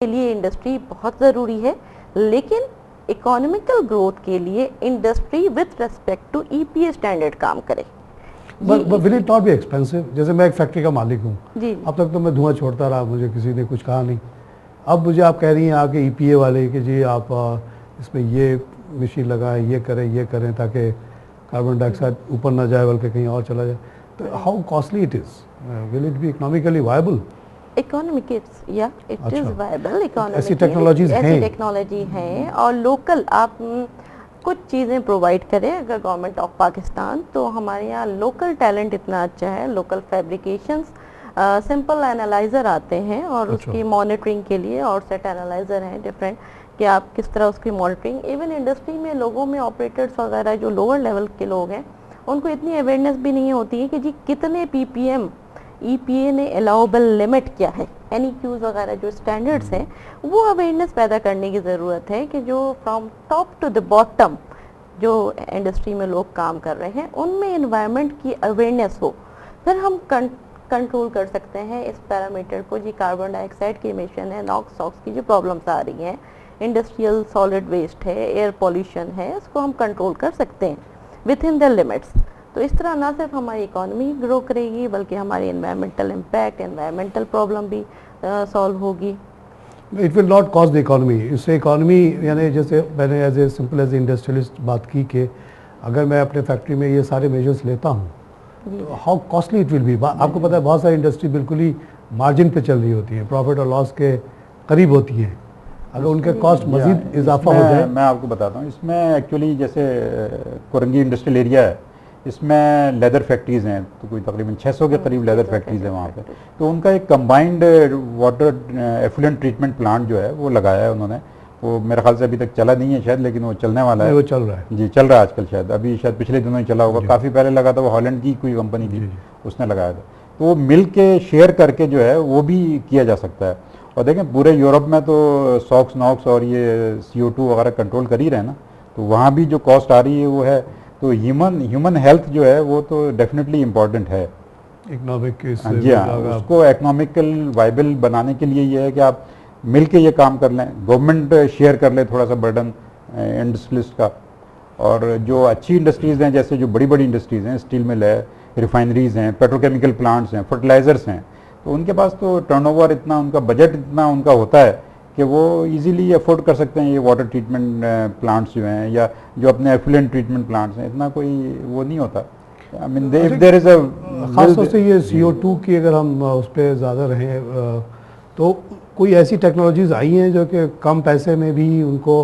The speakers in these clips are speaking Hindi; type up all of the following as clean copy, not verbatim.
के लिए इंडस्ट्री बहुत ज़रूरी है, लेकिन इकोनॉमिकल ग्रोथ के लिए industry with respect to EPA standard काम करे। Will it not be expensive? जैसे मैं एक फैक्ट्री का मालिक हूँ, जी अब तक तो मैं धुआं छोड़ता रहा, मुझे किसी ने कुछ कहा नहीं। अब मुझे आप कह रही हैं आके ईपीए वाले कि जी आप इसमें ये मशीन लगाएं, ये करें ताकि कार्बन डाइऑक्साइड ऊपर ना जाए बल्कि कहीं और चला जाए। तो how costly it is? Will it be economically viable? Economic it is viable. Economic ऐसी टेक्नोलॉजीज हैं, ऐसी टेक्नोलॉजी हैं और लोकल आप कुछ चीज़ें प्रोवाइड करें अगर गवर्नमेंट ऑफ पाकिस्तान, तो हमारे यहाँ लोकल टैलेंट इतना अच्छा है। लोकल फैब्रिकेशंस, सिंपल एनालाइज़र आते हैं और उसकी मॉनिटरिंग के लिए, और सेट एनालाइज़र हैं डिफरेंट कि आप किस तरह उसकी मॉनिटरिंग। इवन इंडस्ट्री में लोगों में ऑपरेटर्स वगैरह जो लोअर लेवल के लोग हैं उनको इतनी अवेयरनेस भी नहीं होती है कि जी कितने पीपीएम ईपीए ने अलाउबल लिमिट क्या है, एनईक्यूज वगैरह जो स्टैंडर्ड्स हैं, वो अवेयरनेस पैदा करने की ज़रूरत है कि जो from top to the bottom जो इंडस्ट्री में लोग काम कर रहे हैं उनमें एनवायरनमेंट की अवेयरनेस हो, फिर हम कंट्रोल कर सकते हैं इस पैरामीटर को। जी कार्बन डाइऑक्साइड की एमिशन है, नॉक्स सॉक्स की जो प्रॉब्लम्स आ रही हैं, इंडस्ट्रियल सॉलिड वेस्ट है, एयर पॉल्यूशन है, उसको हम कंट्रोल कर सकते हैं विद इन द लिमिट्स। तो इस तरह ना सिर्फ हमारी इकोनॉमी ग्रो करेगी बल्कि हमारी एनवायरमेंटल इम्पैक्ट, एनवायरमेंटल प्रॉब्लम भी सॉल्व होगी। It will not cost the economy. इससे इकोनॉमी यानी जैसे मैंने as a simple as industrialist बात की कि अगर मैं अपने फैक्ट्री में ये सारे मेजर्स लेता हूँ तो how costly it will be. आपको पता है बहुत सारी इंडस्ट्री बिल्कुल ही मार्जिन पे चल रही होती है, प्रॉफिट और लॉस के करीब होती हैं। अगर उनके कॉस्ट मजीद इजाफा हो जाए। मैं आपको बताता हूँ, इसमें एक्चुअली जैसे कोरंगी इंडस्ट्रियल एरिया है, इसमें लेदर फैक्ट्रीज़ हैं, तो कोई तकरीबन 600 के करीब लेदर फैक्ट्रीज़ हैं वहाँ पे। तो उनका एक combined water affluent treatment plant जो है वो लगाया है उन्होंने। वो मेरे ख्याल से अभी तक चला नहीं है शायद, लेकिन वो चलने वाला है। वो चल रहा है जी, चल रहा है आजकल, शायद अभी शायद पिछले दिनों ही चला होगा। काफ़ी पहले लगा था, वो हॉलैंड की कोई कंपनी थी, उसने लगाया था। तो वो मिल के शेयर करके जो है वो भी किया जा सकता है। और देखें पूरे यूरोप में तो सॉक्स नॉक्स और ये CO2 वगैरह कंट्रोल कर ही रहे हैं ना, तो वहाँ भी जो कॉस्ट आ रही है वो है। तो ह्यूमन हेल्थ जो है वो तो डेफिनेटली इम्पॉर्टेंट है इकोनॉमिक। जी हाँ, उसको इकोनॉमिकल वाइबल बनाने के लिए ये है कि आप मिल के ये काम कर लें, गवर्नमेंट शेयर कर ले थोड़ा सा बर्डन इंडस्ट्रियलिस्ट का। और जो अच्छी इंडस्ट्रीज़ हैं, जैसे जो बड़ी बड़ी इंडस्ट्रीज़ हैं, स्टील मिल है, रिफाइनरीज़ हैं, पेट्रोकेमिकल प्लांट्स हैं, फर्टिलाइजर्स हैं, तो उनके पास तो टर्नओवर इतना, उनका बजट इतना उनका होता है कि वो इजीली अफोर्ड कर सकते हैं ये वाटर ट्रीटमेंट प्लांट्स जो हैं, या जो अपने एफुलेंट ट्रीटमेंट प्लांट्स हैं, इतना कोई वो नहीं होता। I mean if there is a खासतौर से ये CO2 की अगर हम उस पर ज़्यादा रहें तो कोई ऐसी टेक्नोलॉजीज़ आई हैं जो कि कम पैसे में भी उनको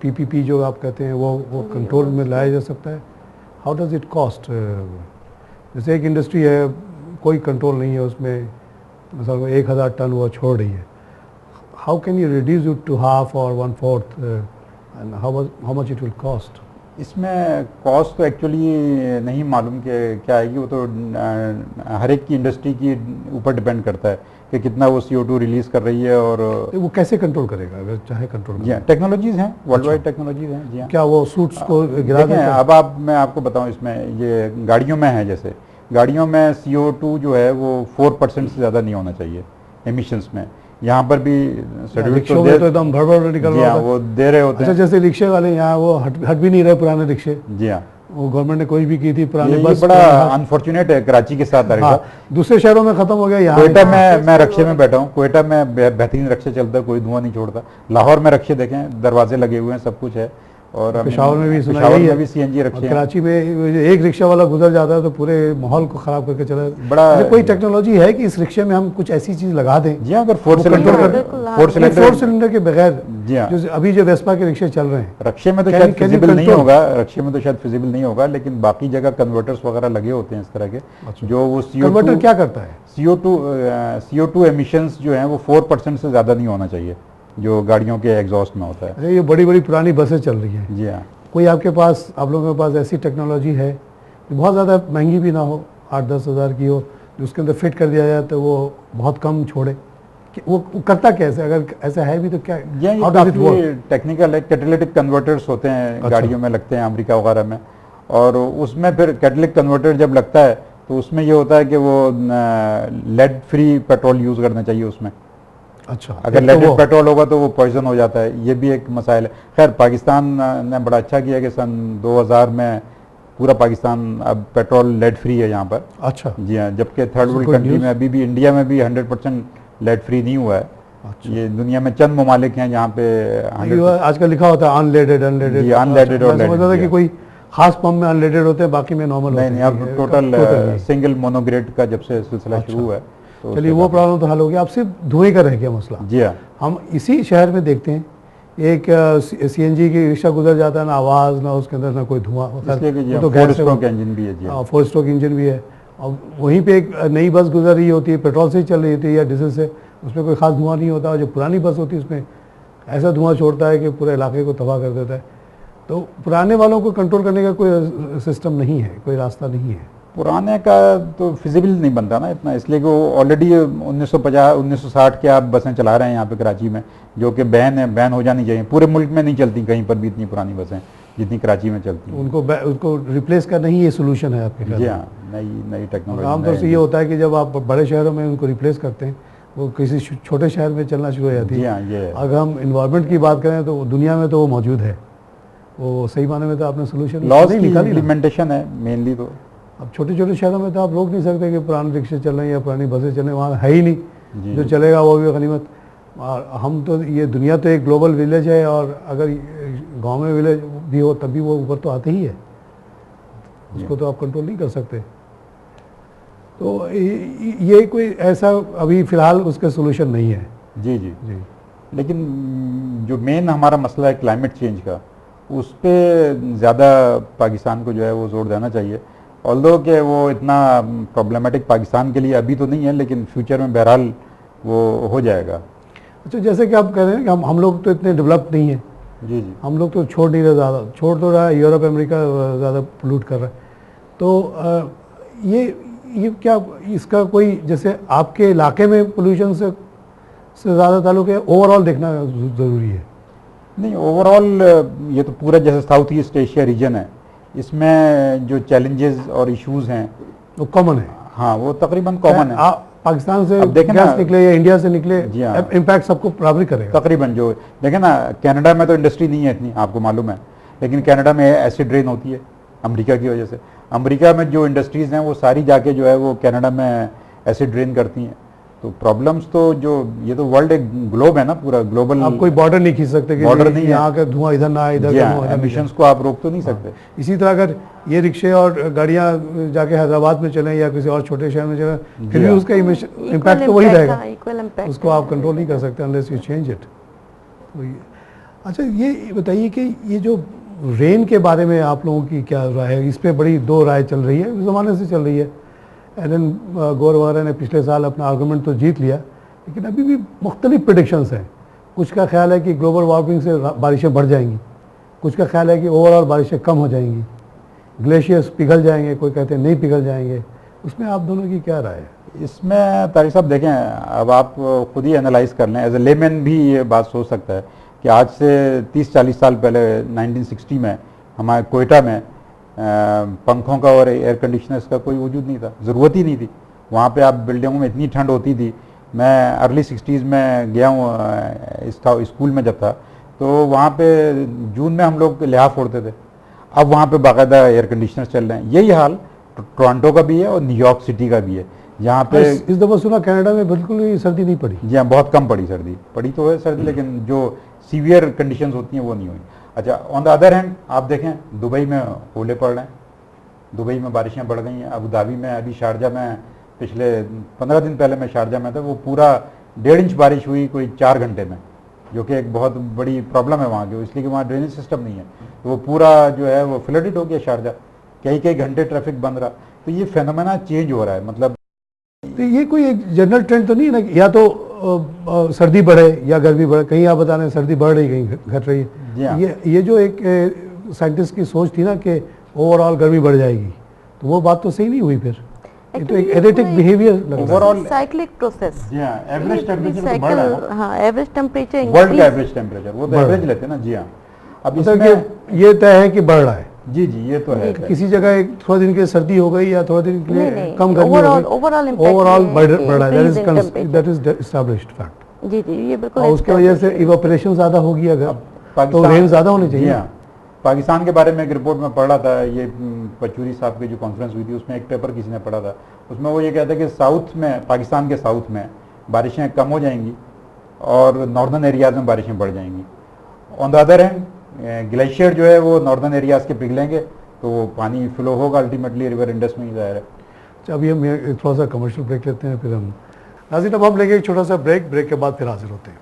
PPP जो आप कहते हैं वो कंट्रोल में लाया जा सकता है? How does it cost? जैसे एक इंडस्ट्री है, कोई कंट्रोल नहीं है उसमें, मतलब 1000 टन वो छोड़ रही है, how can you reduce it to half or 1/4 and how much it will cost? इसमें कॉस्ट तो एक्चुअली नहीं मालूम कि क्या आएगी, वो तो हर एक की इंडस्ट्री की ऊपर डिपेंड करता है कि कितना वो CO2 रिलीज कर रही है। और वो कैसे कंट्रोल करेगा अगर चाहे कंट्रोल? जी हाँ, टेक्नोलॉजीज़ हैं, वर्ल्ड वाइड टेक्नोलॉजीज़ हैं। जी हाँ, क्या वो सूट्स को गिरा देते हैं? अब मैं आपको बताऊं, इसमें ये गाड़ियों में है, जैसे गाड़ियों में CO2 जो है वो 4% से ज़्यादा नहीं होना चाहिए एमिशंस में। यहाँ पर भी रिक्शों में तो एकदम भड़बड़ निकल रहा है, वो दे रहे होते हैं। जैसे रिक्शे वाले यहाँ वो हट भी नहीं रहे पुराने रिक्शे। जी हाँ, वो गवर्नमेंट ने कोई भी की थी पुराने बस। बड़ा अनफॉर्चुनेट है कराची के साथ। दूसरे शहरों में खत्म हो गया। यहाँ कोयटा में मैं रक्शे में बैठा हूँ, कोयटा में बेहतरीन रक्शे चलता है, कोई धुआं नहीं छोड़ता। लाहौर में रक्शे देखें, दरवाजे लगे हुए हैं, सब कुछ है। और पेशावर में भी सुना भी CNG रक्शे। कराची में एक रिक्शा वाला गुजर जाता है तो पूरे माहौल को खराब करके चला। बड़ा कोई टेक्नोलॉजी है कि इस रिक्शे में हम कुछ ऐसी चीज लगा दें? जी, अगर 4 सिलेंडर के बगैर, जी हाँ, जो अभी जो वेस्पा के रिक्शे चल रहे हैं, रक्शे में तो शायद फिजिबल नहीं होगा, रक्शे में तो शायद फिजिबल नहीं होगा, लेकिन बाकी जगह कन्वर्टर्स वगैरह लगे होते हैं इस तरह के। जो वो कन्वर्टर क्या करता है? CO2 एमिशंस जो हैं वो 4% से ज़्यादा नहीं होना चाहिए, जो गाड़ियों के एग्जॉस्ट में होता है। ये बड़ी बड़ी पुरानी बसें चल रही हैं। जी हाँ, कोई आपके पास, आप लोगों के पास ऐसी टेक्नोलॉजी है जो बहुत ज़्यादा महंगी भी ना हो, 8-10 हज़ार की हो, जो उसके अंदर फिट कर दिया जाए तो वो बहुत कम छोड़े? वो करता कैसे? अगर ऐसा है भी तो क्या? टेक्निकल है। कैटालिटिक कन्वर्टर्स होते हैं, गाड़ियों में लगते हैं अमेरिका वगैरह में, और उसमें फिर कैटालिटिक कन्वर्टर जब लगता है तो उसमें ये होता है कि वो लेड फ्री पेट्रोल यूज़ करना चाहिए उसमें। अच्छा, अगर लेडेड पेट्रोल होगा तो वो पॉइजन हो जाता है, ये भी एक मसाइल है। खैर पाकिस्तान ने बड़ा अच्छा किया कि सन 2000 में पूरा पाकिस्तान अब पेट्रोल लेड फ्री है यहाँ पर। अच्छा जी हाँ, जबकि थर्ड वर्ल्ड कंट्री में अभी भी, इंडिया में भी 100% लेड फ्री नहीं हुआ है। अच्छा। ये दुनिया में चंद ममालिक हैं जहाँ पे आजकल लिखा होता है अनलेडेड अनलेडेड अनलेडेड और लेडेड, कि कोई खास पंप में अनलेडेड होते हैं, बाकी में नॉर्मल होते हैं। नहीं, अब टोटल सिंगल मोनोग्रेड का जब से सिलसिला शुरू हुआ है तो चलिए वो प्रॉब्लम तो हल हो गया। अब सिर्फ धुएं का रह गया मसला। जी हाँ, हम इसी शहर में देखते हैं एक सीएनजी की रिक्शा गुजर जाता है, ना आवाज़ ना उसके अंदर ना कोई धुआं, तो 4 स्ट्रोक इंजन भी है जी, 4 स्ट्रोक इंजन भी है। और वहीं पे एक नई बस गुजर रही होती है, पेट्रोल से ही चल रही होती है या डीजल से, उसमें कोई खास धुआं नहीं होता। और जो पुरानी बस होती है उसमें ऐसा धुआं छोड़ता है कि पूरे इलाके को तबाह कर देता है। तो पुराने वालों को कंट्रोल करने का कोई सिस्टम नहीं है, कोई रास्ता नहीं है। पुराने का तो फिजिबल नहीं बनता ना इतना, इसलिए कि वो ऑलरेडी 1960 के आप बसें चला रहे हैं यहाँ पे कराची में, जो कि बैन हो जानी चाहिए। पूरे मुल्क में नहीं चलती कहीं पर भी इतनी पुरानी बसें जितनी कराची में चलती हैं। उनको रिप्लेस करना ही ये सोल्यूशन है आपके? जी हाँ, नई टेक्नोलॉजी। आमतौर से ये होता है कि जब आप बड़े शहरों में उनको रिप्लेस करते हैं, वो किसी छोटे शहर में चलना शुरू हो जाती है। जी हाँ, ये अगर हम इन्वायरमेंट की बात करें तो दुनिया में तो वो मौजूद है, वो सही माने में तो आपने सोल्यूशन लॉज की इम्प्लीमेंटेशन है मेनली। तो अब छोटे छोटे शहरों में तो आप रोक नहीं सकते कि पुराने रिक्शे चल रहे हैं या पुरानी बसें चल रही हैं, वहाँ है ही नहीं। जो चलेगा वो भी गनीमत। और हम तो ये दुनिया तो एक ग्लोबल विलेज है, और अगर गांव में विलेज भी हो तब भी वो ऊपर तो आते ही है, उसको तो आप कंट्रोल नहीं कर सकते। तो ये कोई ऐसा अभी फ़िलहाल उसका सोल्यूशन नहीं है। जी जी जी। लेकिन जो मेन हमारा मसला है क्लाइमेट चेंज का, उस पर ज़्यादा पाकिस्तान को जो है वो जोर देना चाहिए। ऑल्दो कि वो इतना प्रॉब्लमेटिक पाकिस्तान के लिए अभी तो नहीं है, लेकिन फ्यूचर में बहरहाल वो हो जाएगा। अच्छा, जैसे कि आप कह रहे हैं कि हम लोग तो इतने डेवलप नहीं हैं। जी जी। हम लोग तो छोड़ नहीं रहे, ज़्यादा छोड़ तो रहा है, यूरोप अमेरिका ज़्यादा पोल्यूट कर रहा है। तो ये क्या इसका कोई, जैसे आपके इलाके में पोल्यूशन से ज़्यादा ताल्लुक है, ओवरऑल देखना ज़रूरी है? नहीं, ओवरऑल ये तो पूरा जैसे साउथ ईस्ट एशिया रीजन है, इसमें जो चैलेंजेस और इश्यूज हैं वो कॉमन है। हाँ, वो तकरीबन कॉमन है। पाकिस्तान से गैस निकले या इंडिया से निकले, जी हाँ, इम्पैक्ट सबको बराबर करेगा तकरीबन। जो देखें ना, कनाडा में तो इंडस्ट्री नहीं है इतनी, आपको मालूम है, लेकिन कनाडा में एसिड रेन होती है अमेरिका की वजह से। अमेरिका में जो इंडस्ट्रीज़ हैं वो सारी जाके जो है वो कनाडा में एसिड रेन करती हैं। तो प्रॉब्लम्स तो जो, ये तो वर्ल्ड एक ग्लोब है ना, पूरा ग्लोबल। आप कोई बॉर्डर नहीं खींच सकते कि बॉर्डर नहीं, यहाँ का धुआं इधर ना आए, इधर का एमिशंस को आप रोक तो नहीं सकते। इसी तरह अगर ये रिक्शे और गाड़ियाँ जाके हैदराबाद में चलें या किसी और छोटे शहर में चलें, फिर भी उसका इम्पैक्ट तो वही रहेगा, उसको आप कंट्रोल नहीं कर सकते अनलेस यू चेंज इट। अच्छा, ये बताइए कि ये जो रेन के बारे में आप लोगों की क्या राय है? इस पर बड़ी दो राय चल रही है, ज़माने से चल रही है। एलन गोर वगैरह ने पिछले साल अपना आर्गूमेंट तो जीत लिया, लेकिन अभी भी मुख्तलिफ प्रेडिक्शंस हैं। कुछ का ख्याल है कि ग्लोबल वार्मिंग से बारिशें बढ़ जाएंगी, कुछ का ख्याल है कि ओवरऑल बारिशें कम हो जाएंगी, ग्लेशियर्स पिघल जाएंगे, कोई कहते हैं नहीं पिघल जाएंगे। उसमें आप दोनों की क्या राय है? इसमें तारिक साहब देखें, अब आप खुद ही एनालाइज कर लें, एज ए लेमैन भी ये बात सोच सकता है कि आज से 30-40 साल पहले 1960 में हमारे कोयटा में पंखों का और एयर कंडीशनर्स का कोई वजूद नहीं था, ज़रूरत ही नहीं थी। वहाँ पे आप बिल्डिंगों में इतनी ठंड होती थी। मैं अर्ली 60s में गया हूँ स्कूल में जब था, तो वहाँ पे जून में हम लोग लिहाफ ओढ़ते थे। अब वहाँ पे बाकायदा एयर कंडीशनर चल रहे हैं। यही हाल टोरंटो का भी है और न्यूयॉर्क सिटी का भी है, जहाँ पे इस दफ़ा सुना कनाडा में बिल्कुल ही सर्दी नहीं पड़ी। जी हाँ, बहुत कम पड़ी सर्दी, पड़ी तो है सर्दी, लेकिन जो सीवियर कंडीशंस होती हैं वो नहीं हुई। अच्छा, ऑन द अदर हैंड आप देखें, दुबई में ओले पड़ रहे हैं, दुबई में बारिशें बढ़ गई हैं। अबू धाबी में, अभी शारजा में, पिछले 15 दिन पहले मैं शारजा में था, वो पूरा 1.5 इंच बारिश हुई कोई 4 घंटे में, जो कि एक बहुत बड़ी प्रॉब्लम है वहाँ की, इसलिए कि वहाँ ड्रेनेज सिस्टम नहीं है। तो वो पूरा जो है वो फ्लडेड हो गया शारजा, कई घंटे ट्रैफिक बंद रहा। तो ये फेनोमेना चेंज हो रहा है। मतलब तो ये कोई एक जनरल ट्रेंड तो नहीं है ना, या तो सर्दी बढ़े या गर्मी बढ़े? कहीं आप बता रहे हैं सर्दी बढ़ रही, कहीं घट रही है। ये जो एक साइंटिस्ट की सोच थी ना कि ओवरऑल गर्मी बढ़ जाएगी, तो वो बात तो सही नहीं हुई। फिर ये तो एक erratic behaviour, overall cyclic process. Average temperature तो बढ़ रहा है। हाँ, एवरेज टेम्परेचर, वर्ल्ड का एवरेज टेम्परेचर, वो तो एवरेज लेते हैं ना। जी हाँ, अब इसमें ये तय है कि बढ़ रहा है। जी जी, ये तो है। किसी जगह एक थोड़ा दिन के लिए सर्दी हो गई या थोड़ा दिन के लिए कम गर्मी हो गई, ओवरऑल बढ़ रहा है, दैट इज एस्टैब्लिश्ड फैक्ट। जी जी, ये बिल्कुल और उसकी वजह से इवापोरेशन ज़्यादा होगी अगर, तो रेन ज़्यादा होनी चाहिए। जी हाँ, पाकिस्तान के बारे में एक रिपोर्ट में पढ़ रहा था, ये पचूरी साहब की जो कॉन्फ्रेंस हुई थी उसमें एक पेपर किसी ने पढ़ा था, उसमें वो ये कहता है कि साउथ में, पाकिस्तान के साउथ में बारिशें कम हो जाएंगी और नॉर्दर्न एरियाज में बारिशें बढ़ जाएंगी। On the other hand glacier जो है वो नॉर्दर्न एरियाज के पिघलेंगे तो पानी फ्लो होगा अल्टीमेटली रिवर इंडस में ही जाहिर है। अच्छा, अभी हम थोड़ा सा कमर्शियल ब्रेक लेते हैं, फिर हम नाज़रीन अब हम लेंगे एक छोटा सा ब्रेक के बाद फिर हाजिर होते हैं।